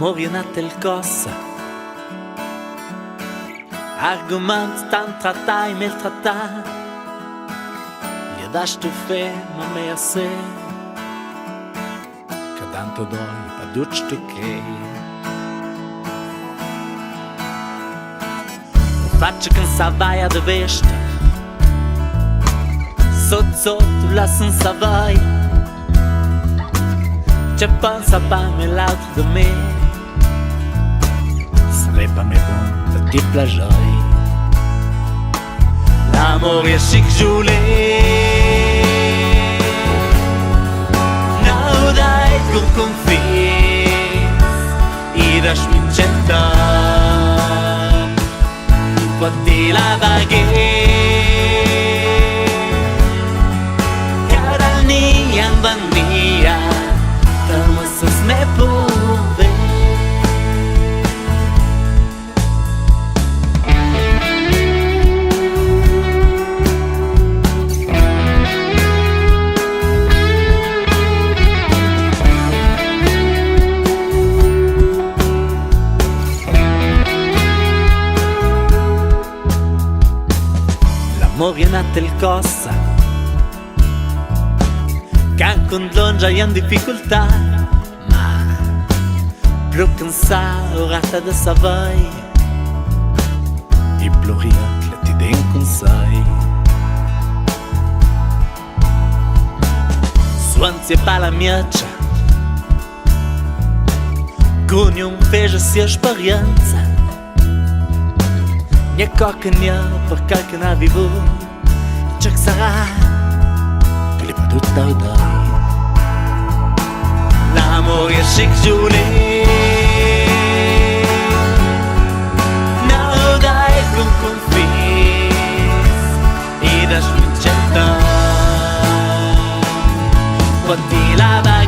Movienat el cossa Argument tan tratar e mel tratar Gli daš tu fe, ma me a se Che tanto doi, pa duc tu che Faccio che sa vai ad vesta Sotto tu lasci un savai C'è pensa pa me l'altro de me Sarebbe pas me bon de te plagiar L'amour est chic joulé Now dai con confis I da schmincetta Quanti la vaghe Carani andania Tamo se sme pove L'amor viene a tel cosa Che anche un longe hai in difficoltà Ma più cansato rata da savai I ploria che ti den consai Suanzi e pala miaccia Con un fece sia esperienza Nia cocca nia perché che ne vivo Ciò che sarà Che li fa tutta dai L'amore è chic giulé No dai con confis I da svincetta Quanti la vai